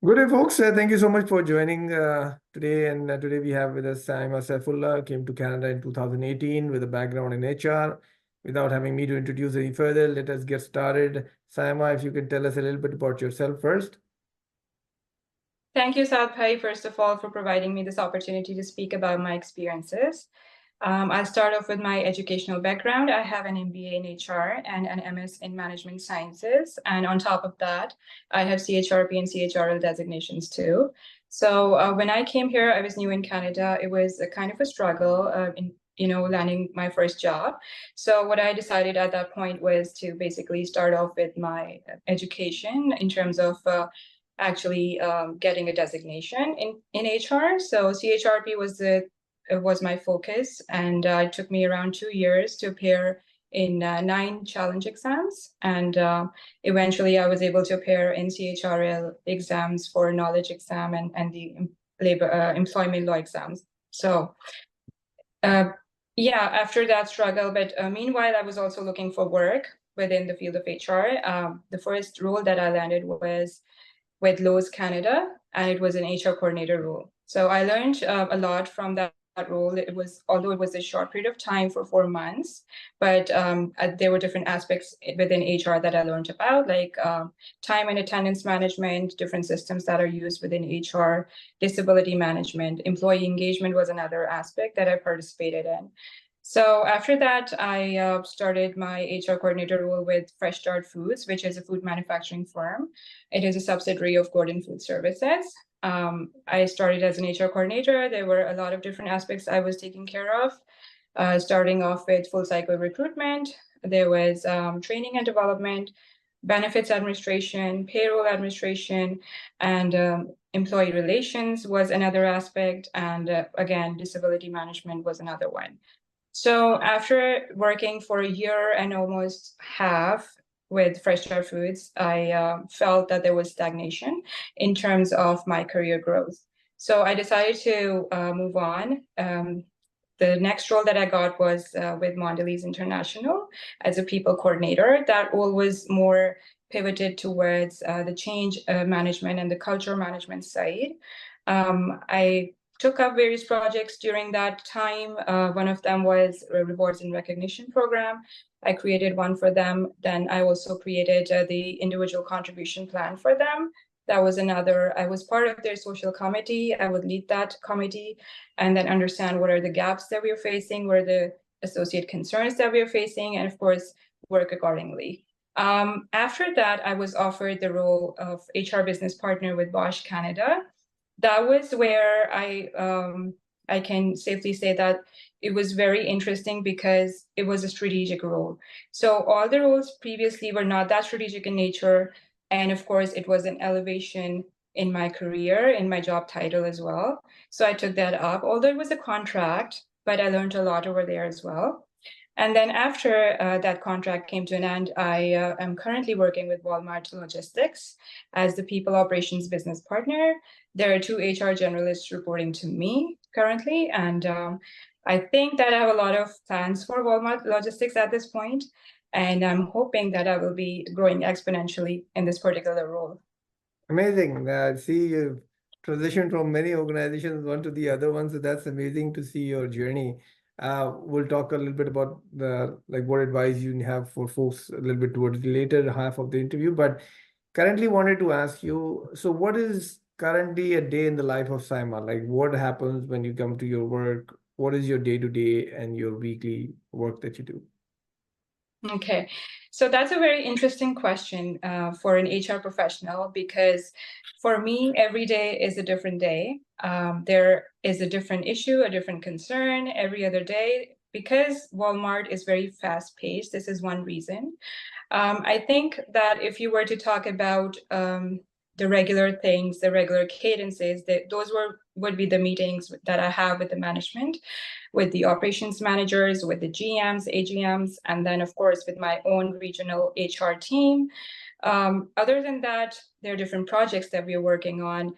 Good day, folks. Thank you so much for joining today. And today we have with us Saima Saifullah, came to Canada in 2018 with a background in HR. Without having me to introduce any further, let us get started. Saima, if you could tell us a little bit about yourself first. Thank you, Sadbhai, first of all, for providing me this opportunity to speak about my experiences. I'll start off with my educational background. I have an MBA in HR and an MS in Management Sciences. And on top of that, I have CHRP and CHRL designations too. So when I came here, I was new in Canada. It was a kind of a struggle in landing my first job. So what I decided at that point was to basically start off with my education in terms of actually getting a designation in HR. So CHRP was my focus, and it took me around 2 years to appear in 9 challenge exams, and eventually I was able to appear in CHRL exams for knowledge exam and the employment law exams. So yeah, after that struggle, but meanwhile I was also looking for work within the field of HR. The first role that I landed was with BOSCH Canada, and it was an HR coordinator role. So I learned a lot from that role. Although it was a short period of time for 4 months, but there were different aspects within HR that I learned about, like time and attendance management, different systems that are used within HR, disability management, employee engagement was another aspect that I participated in. So after that, I started my HR coordinator role with Fresh Start Foods, which is a food manufacturing firm. It is a subsidiary of Gordon Food Services. I started as an HR coordinator. There were a lot of different aspects I was taking care of, starting off with full cycle recruitment. There was training and development, benefits administration, payroll administration, and employee relations was another aspect. And again, disability management was another one. So after working for a year and almost half with Fresh Start Foods, I felt that there was stagnation in terms of my career growth. So I decided to move on. The next role that I got was with Mondelēz International as a people coordinator. That role was more pivoted towards the change management and the culture management side. I took up various projects during that time. One of them was a rewards and recognition program. I created one for them. Then I also created the individual contribution plan for them. That was another. I was part of their social committee. I would lead that committee and then understand what are the gaps that we are facing, what are the associate concerns that we are facing, and of course, work accordingly. After that, I was offered the role of HR business partner with BOSCH Canada. That was where I can safely say that it was very interesting because it was a strategic role. So all the roles previously were not that strategic in nature. And of course, it was an elevation in my career, in my job title as well. So I took that up, although it was a contract, but I learned a lot over there as well. And then after that contract came to an end, I am currently working with Walmart Logistics as the People Operations Business Partner. There are 2 HR generalists reporting to me currently, and I think that I have a lot of plans for Walmart Logistics at this point, and I'm hoping that I will be growing exponentially in this particular role. Amazing. See, you've transitioned from many organizations, one to the other one, so that's amazing to see your journey. We'll talk a little bit about what advice you have for folks a little bit towards the later half of the interview, but currently wanted to ask you, so what is currently a day in the life of Saima? Like what happens when you come to your work? What is your day-to-day and your weekly work that you do? Okay, so that's a very interesting question for an HR professional, because for me, every day is a different day. There is a different issue, a different concern every other day. Because Walmart is very fast-paced, this is one reason. I think that if you were to talk about the regular things, the regular cadences, those would be the meetings that I have with the management, with the operations managers, with the GMs, AGMs, and then of course with my own regional HR team. Other than that, there are different projects that we are working on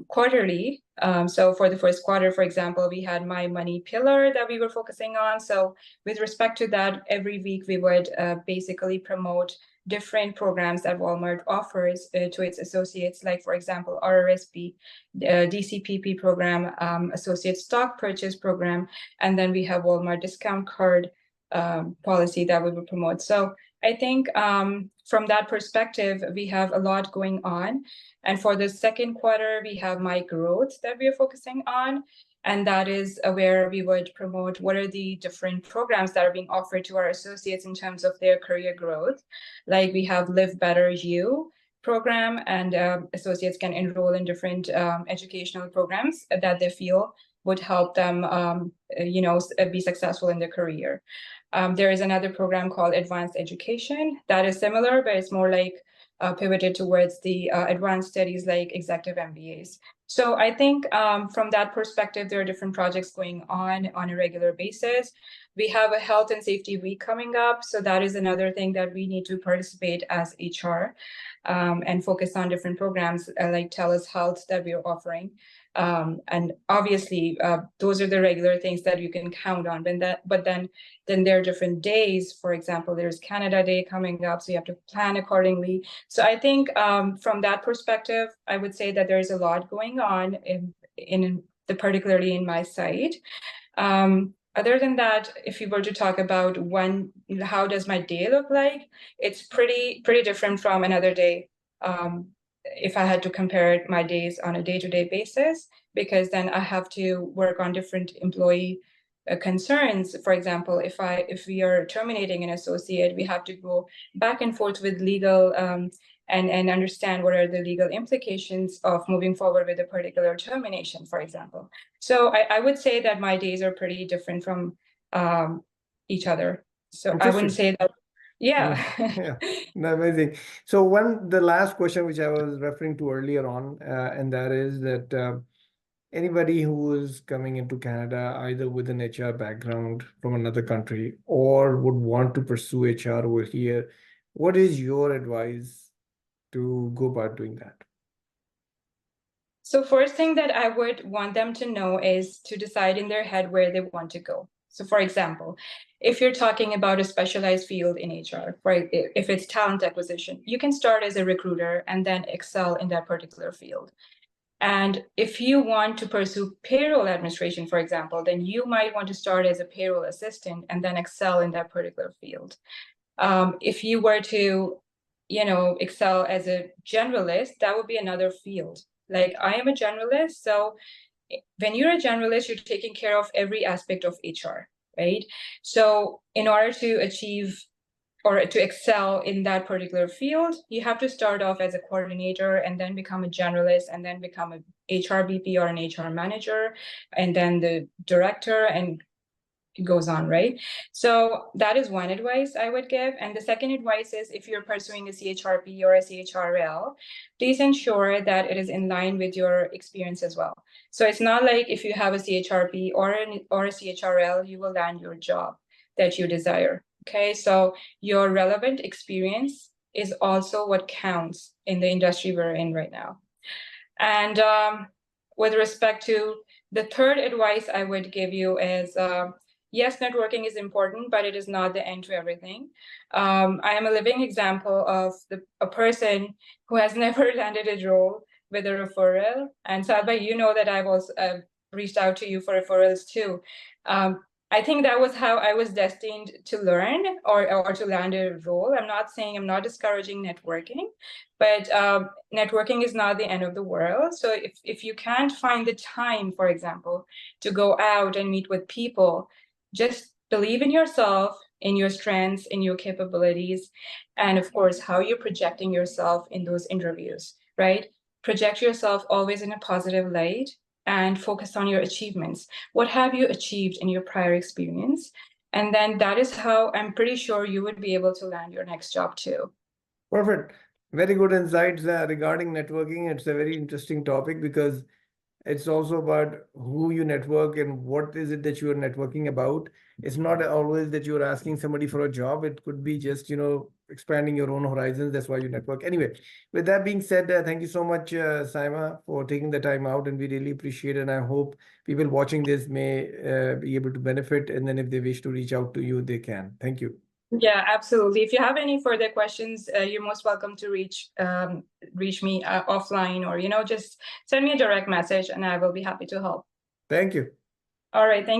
quarterly. So for the first quarter, for example, we had my money pillar that we were focusing on. So with respect to that, every week we would basically promote different programs that Walmart offers to its associates, like, for example, RRSP, DCPP program, Associate Stock Purchase Program, and then we have Walmart discount card policy that we would promote. So I think from that perspective, we have a lot going on. And for the second quarter, we have My Growth that we are focusing on. And that is where we would promote what are the different programs that are being offered to our associates in terms of their career growth. Like we have Live Better You program, and associates can enroll in different educational programs that they feel would help them, be successful in their career. There is another program called Advanced Education that is similar, but it's more like pivoted towards the advanced studies like executive MBAs. So I think from that perspective, there are different projects going on a regular basis. We have a health and safety week coming up. So that is another thing that we need to participate as HR and focus on different programs like TELUS Health that we are offering. And obviously, those are the regular things that you can count on. But then there are different days. For example, there's Canada Day coming up, so you have to plan accordingly. So I think from that perspective, I would say that there's a lot going on particularly in my site. Other than that, if you were to talk about how does my day look like, it's pretty different from another day. If I had to compare my days on a day-to-day basis, because then I have to work on different employee concerns. For example, if we are terminating an associate, we have to go back and forth with legal and understand what are the legal implications of moving forward with a particular termination, for example. So I would say that my days are pretty different from each other. So I wouldn't say that. Yeah. Yeah. No, amazing. So the last question, which I was referring to earlier on, and that is that anybody who is coming into Canada, either with an HR background from another country or would want to pursue HR over here, what is your advice to go about doing that? So first thing that I would want them to know is to decide in their head where they want to go. So for example, if you're talking about a specialized field in HR, right, if it's talent acquisition, you can start as a recruiter and then excel in that particular field. And if you want to pursue payroll administration, for example, then you might want to start as a payroll assistant and then excel in that particular field. If you were to, excel as a generalist, that would be another field. Like I am a generalist, so when you're a generalist, you're taking care of every aspect of HR, right? So in order to achieve or to excel in that particular field, you have to start off as a coordinator and then become a generalist and then become an HR VP or an HR manager and then the director, and it goes on, right? So that is one advice I would give. And the second advice is if you're pursuing a CHRP or a CHRL, please ensure that it is in line with your experience as well. So it's not like if you have a CHRP or a CHRL, you will land your job that you desire. Okay, so your relevant experience is also what counts in the industry we're in right now. And with respect to the third advice I would give you is, yes, networking is important, but it is not the end to everything. I am a living example of a person who has never landed a role with a referral. And Salva, you know that I've also reached out to you for referrals too. I think that was how I was destined to learn or to land a role. I'm not discouraging networking, but networking is not the end of the world. So if you can't find the time, for example, to go out and meet with people, just believe in yourself, in your strengths, in your capabilities, and of course, how you're projecting yourself in those interviews, right? Project yourself always in a positive light and focus on your achievements. What have you achieved in your prior experience? And then that is how I'm pretty sure you would be able to land your next job too. Perfect. Very good insights regarding networking. It's a very interesting topic because it's also about who you network and what is it that you are networking about. It's not always that you're asking somebody for a job. It could be just, expanding your own horizons. That's why you network. Anyway, with that being said, thank you so much, Saima, for taking the time out, and we really appreciate it. And I hope people watching this may be able to benefit. And then if they wish to reach out to you, they can. Thank you. Yeah, absolutely. If you have any further questions, you're most welcome to reach me offline, or just send me a direct message and I will be happy to help. Thank you. All right. Thank you.